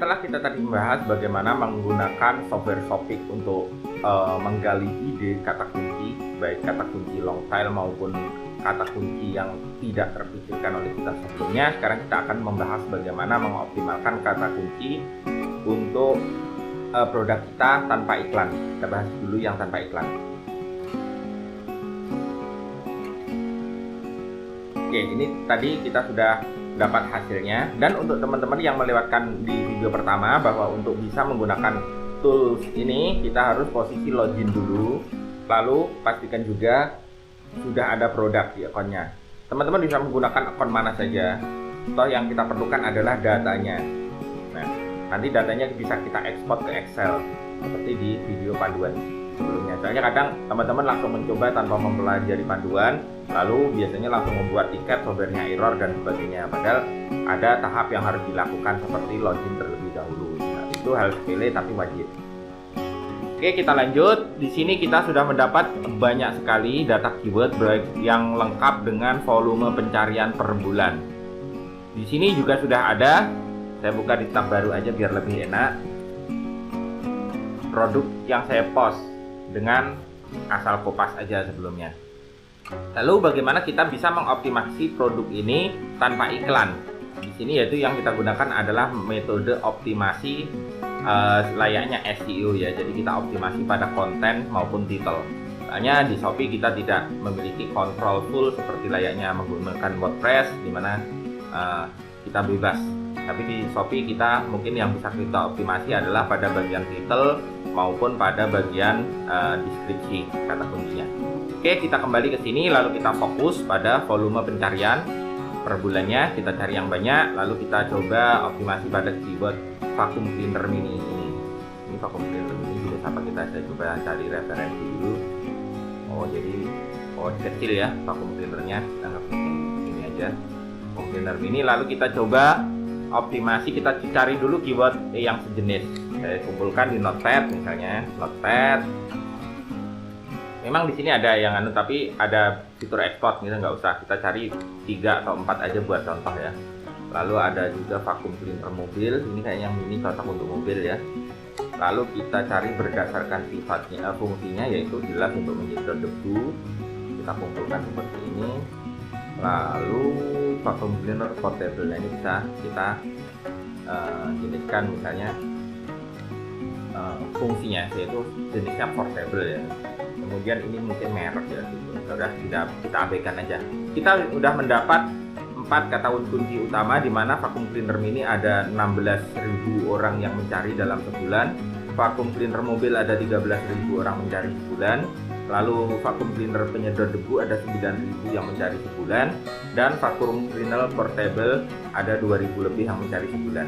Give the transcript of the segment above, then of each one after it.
setelah kita tadi membahas bagaimana menggunakan software Shopee untuk menggali ide kata kunci, baik kata kunci long tail maupun kata kunci yang tidak terpikirkan oleh kita sebelumnya, sekarang kita akan membahas bagaimana mengoptimalkan kata kunci untuk produk kita tanpa iklan. Kita bahas dulu yang tanpa iklan. Oke, ini tadi kita sudah dapat hasilnya, dan untuk teman-teman yang melewatkan di video pertama bahwa untuk bisa menggunakan tools ini kita harus posisi login dulu, lalu pastikan juga sudah ada produk di akunnya. Teman-teman bisa menggunakan akun mana saja, toh yang kita perlukan adalah datanya. Nah, nanti datanya bisa kita ekspor ke Excel seperti di video panduan sebelumnya. Soalnya kadang teman-teman langsung mencoba tanpa mempelajari panduan, lalu biasanya langsung membuat tiket, softwarenya error dan sebagainya. Padahal ada tahap yang harus dilakukan seperti login terlebih dahulu. Nah, itu hal sepele tapi wajib. Oke, kita lanjut. Di sini kita sudah mendapat banyak sekali data keyword yang lengkap dengan volume pencarian per bulan. Di sini juga sudah ada, saya buka di tab baru aja biar lebih enak, produk yang saya post dengan asal kopas aja sebelumnya. Lalu bagaimana kita bisa mengoptimasi produk ini tanpa iklan? Di sini yaitu yang kita gunakan adalah metode optimasi layaknya SEO ya. Jadi kita optimasi pada konten maupun title. Soalnya di Shopee kita tidak memiliki control full seperti layaknya menggunakan WordPress di mana kita bebas. Tapi di Shopee kita mungkin yang bisa kita optimasi adalah pada bagian title maupun pada bagian deskripsi kata kuncinya. Oke, kita kembali ke sini lalu kita fokus pada volume pencarian per bulannya. Kita cari yang banyak, lalu kita coba optimasi pada keyword vacuum cleaner mini ini. Ini vacuum cleaner mini sudah apa, saya coba cari referensi dulu. Oh, jadi kecil ya vacuum cleanernya. Kita anggap ini aja vacuum cleaner mini, lalu kita coba optimasi, kita cari dulu keyword yang sejenis. Saya kumpulkan di Notepad misalnya, Notepad. Memang di sini ada yang tapi ada fitur export gitu, nggak usah. Kita cari 3 atau 4 aja buat contoh ya. Lalu ada juga vacuum cleaner mobil, ini kayaknya yang ini cocok untuk mobil ya. Lalu kita cari berdasarkan sifatnya, fungsinya yaitu jelas untuk menyedot debu. Kita kumpulkan seperti ini. Lalu vacuum cleaner portable, ini bisa kita jeniskan misalnya fungsinya yaitu jenisnya portable ya. Kemudian ini mungkin merek ya gitu. Sudah kita abaikan aja. Kita sudah mendapat 4 kata kunci utama di mana vacuum cleaner mini ada 16.000 orang yang mencari dalam sebulan. Vacuum cleaner mobil ada 13.000 orang mencari sebulan. Lalu vacuum cleaner penyedot debu ada 9.000 yang mencari sebulan, dan vacuum cleaner portable ada 2.000 lebih yang mencari sebulan.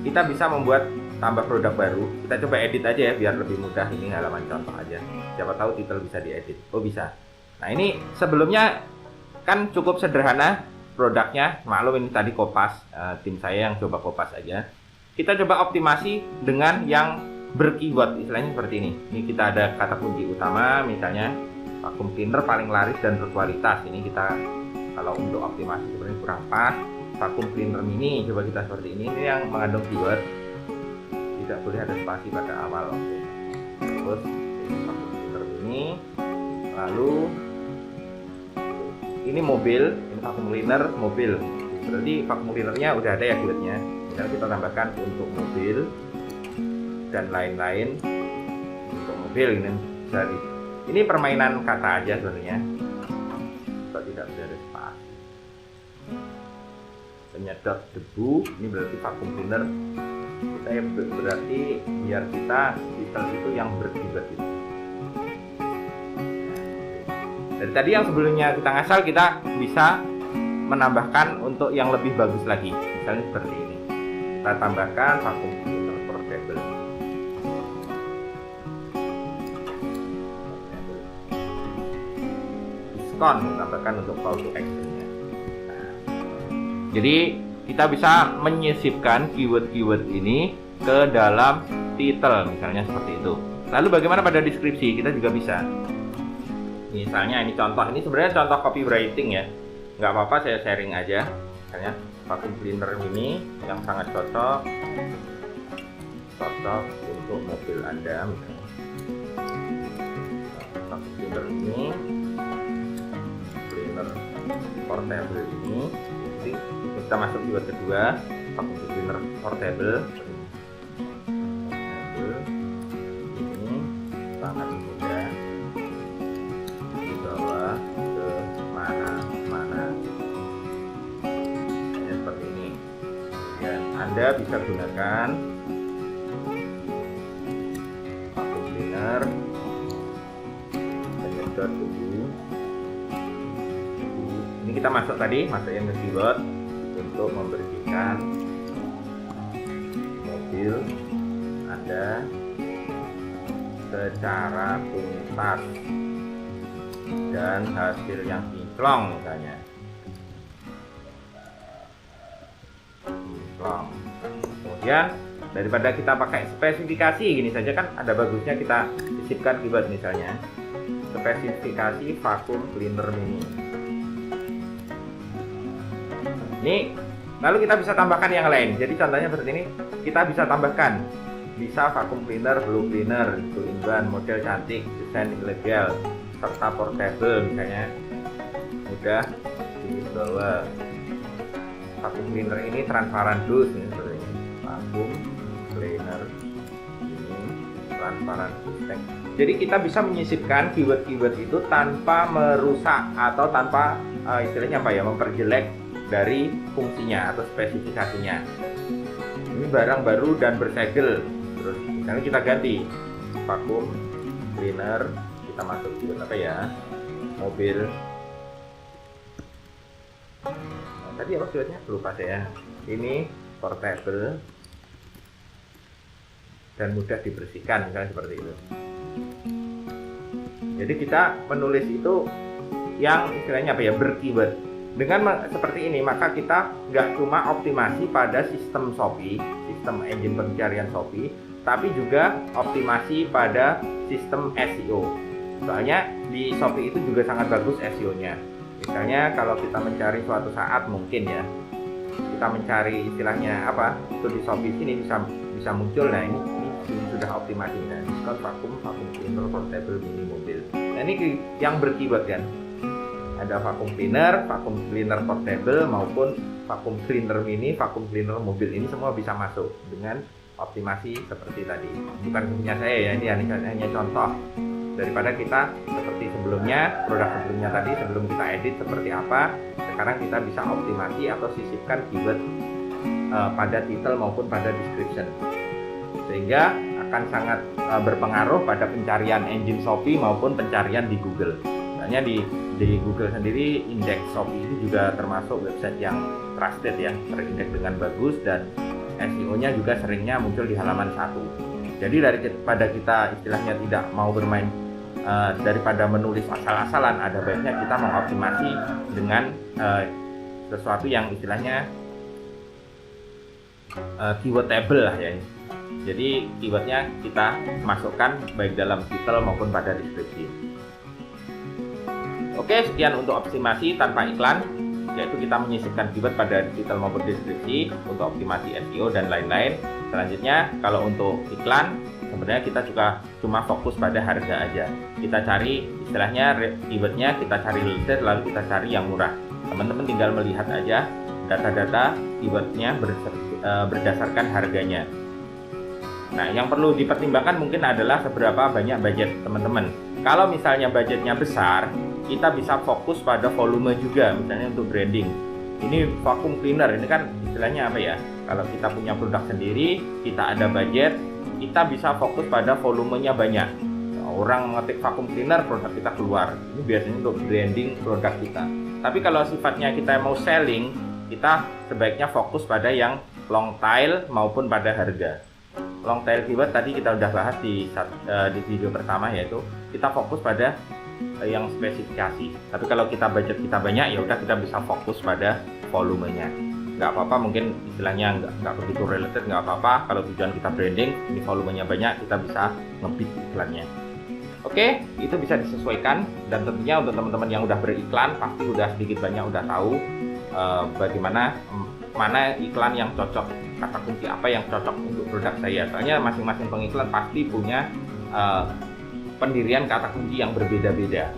Kita bisa membuat tambah produk baru. Kita coba edit aja ya biar lebih mudah. Ini halaman contoh aja. Siapa tahu titel bisa diedit. Oh, bisa. Nah, ini sebelumnya kan cukup sederhana produknya. Maklum ini tadi kopas, tim saya yang coba kopas aja. Kita coba optimasi dengan yang berkeyword, istilahnya seperti ini. Ini kita ada kata kunci utama, misalnya vacuum cleaner paling laris dan berkualitas. Ini kita kalau untuk optimasi sebenarnya kurang pas. Vacuum cleaner mini, coba kita seperti ini. Ini yang mengandung keyword. Tidak boleh ada spasi pada awal. Terus vacuum cleaner mini. Lalu ini mobil, ini vacuum cleaner mobil. Berarti vacuum cleanernya udah ada ya keywordnya. Misalnya kita tambahkan untuk mobil dan lain-lain. Untuk mobil ini permainan kata aja sebenarnya. Kalau tidak ada spasi. Penyedot debu, ini berarti vacuum cleaner. Kita yang berarti biar kita titel itu yang berkeyword itu. Dari tadi yang sebelumnya kita ngasal, kita bisa menambahkan untuk yang lebih bagus lagi. Misalnya seperti ini. Kita tambahkan vacuum cleaner portable. Diskon, tambahkan untuk call to action-nya. Nah, jadi kita bisa menyisipkan keyword-keyword ini ke dalam title misalnya seperti itu. Lalu bagaimana pada deskripsi? Kita juga bisa. Misalnya ini contoh, ini sebenarnya contoh copywriting ya. Nggak apa-apa, saya sharing aja. Misalnya vacuum cleaner ini yang sangat cocok cocok untuk mobil Anda misalnya. Vacuum cleaner ini, cleaner portable ini, jadi kita masuk keyword kedua, vacuum cleaner portable. Ini sangat mudah dibawa ke mana-mana, seperti ini. Dan Anda bisa gunakan vacuum cleaner menyedot debu. Ini kita masuk yang ke keyword untuk membersihkan mobil Anda secara tuntas dan hasil yang kinclong misalnya. Kemudian daripada kita pakai spesifikasi gini saja, kan ada bagusnya kita sisipkan keyword misalnya spesifikasi vacuum cleaner mini. Ini lalu kita bisa tambahkan yang lain. Jadi contohnya seperti ini, kita bisa tambahkan bisa vacuum cleaner, blue cleaner, itu in-ban, model cantik, desain ilegal, serta portable misalnya, mudah dibawa. Vacuum cleaner ini transparan dus ini seperti ini. Vacuum cleaner ini transparan dus. Jadi kita bisa menyisipkan keyword-keyword itu tanpa merusak atau tanpa istilahnya apa ya, memperjelek dari fungsinya atau spesifikasinya. Ini barang baru dan bersegel. Terus misalnya kita ganti vacuum cleaner, kita masuk keyword apa ya, mobil. Nah, tadi apa keywordnya lupa saya. Ini portable dan mudah dibersihkan misalnya seperti itu. Jadi kita menulis itu yang istilahnya apa ya, berkeyword. Dengan seperti ini maka kita nggak cuma optimasi pada sistem Shopee, sistem engine pencarian Shopee, tapi juga optimasi pada sistem SEO. Soalnya di Shopee itu juga sangat bagus SEO-nya. Misalnya kalau kita mencari suatu saat mungkin ya, kita mencari istilahnya apa, itu di Shopee sini bisa muncul. Nah ini sudah optimasi. Nah, diskon vacuum cleaner portable mini mobil. Nah ini yang berkeyword kan. Ada vacuum cleaner portable maupun vacuum cleaner mini, vacuum cleaner mobil, ini semua bisa masuk dengan optimasi seperti tadi. Bukan punya saya ya, ini hanya contoh daripada kita seperti sebelumnya, produk sebelumnya tadi sebelum kita edit seperti apa. Sekarang kita bisa optimasi atau sisipkan keyword pada title maupun pada description, sehingga akan sangat berpengaruh pada pencarian engine Shopee maupun pencarian di Google. Misalnya di Google sendiri, indeks Shopee itu juga termasuk website yang trusted ya, terindeks dengan bagus, dan SEO-nya juga seringnya muncul di halaman 1. Jadi daripada kita istilahnya tidak mau bermain daripada menulis asal-asalan, ada baiknya kita mengoptimasi dengan sesuatu yang istilahnya keywordable lah ya. Jadi keywordnya kita masukkan baik dalam title maupun pada deskripsi. Oke, sekian untuk optimasi tanpa iklan, yaitu kita menyisipkan keyword pada title maupun deskripsi untuk optimasi SEO dan lain-lain. Selanjutnya, kalau untuk iklan, sebenarnya kita juga cuma fokus pada harga aja. Kita cari istilahnya keywordnya, kita cari related, lalu kita cari yang murah. Teman-teman tinggal melihat aja data-data keywordnya berdasarkan harganya. Nah, yang perlu dipertimbangkan mungkin adalah seberapa banyak budget teman-teman. Kalau misalnya budgetnya besar, kita bisa fokus pada volume juga, misalnya untuk branding. Ini vacuum cleaner, ini kan istilahnya apa ya? Kalau kita punya produk sendiri, kita ada budget, kita bisa fokus pada volumenya banyak. Orang mengetik vacuum cleaner, produk kita keluar. Ini biasanya untuk branding produk kita. Tapi kalau sifatnya kita mau selling, kita sebaiknya fokus pada yang long tail maupun pada harga. Long tail keyword tadi kita udah bahas di video pertama, yaitu kita fokus pada yang spesifikasi. Tapi kalau kita budget kita banyak, ya udah kita bisa fokus pada volumenya. Nggak apa-apa, mungkin istilahnya nggak begitu related, nggak apa-apa. Kalau tujuan kita branding, ini volumenya banyak, kita bisa nge-bid iklannya. Oke, itu bisa disesuaikan, dan tentunya untuk teman-teman yang udah beriklan pasti udah sedikit banyak udah tahu bagaimana mana iklan yang cocok, kata kunci apa yang cocok untuk produk saya. Soalnya masing-masing pengiklan pasti punya pendirian kata kunci yang berbeda-beda.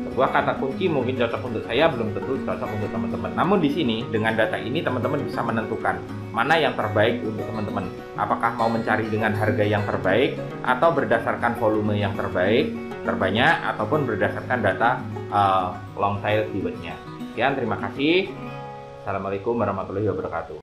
Sebuah kata kunci mungkin cocok untuk saya, belum tentu cocok untuk teman-teman. Namun di sini dengan data ini teman-teman bisa menentukan mana yang terbaik untuk teman-teman. Apakah mau mencari dengan harga yang terbaik, atau berdasarkan volume yang terbanyak, ataupun berdasarkan data long tail keywordnya. Sekian, terima kasih. Assalamualaikum warahmatullahi wabarakatuh.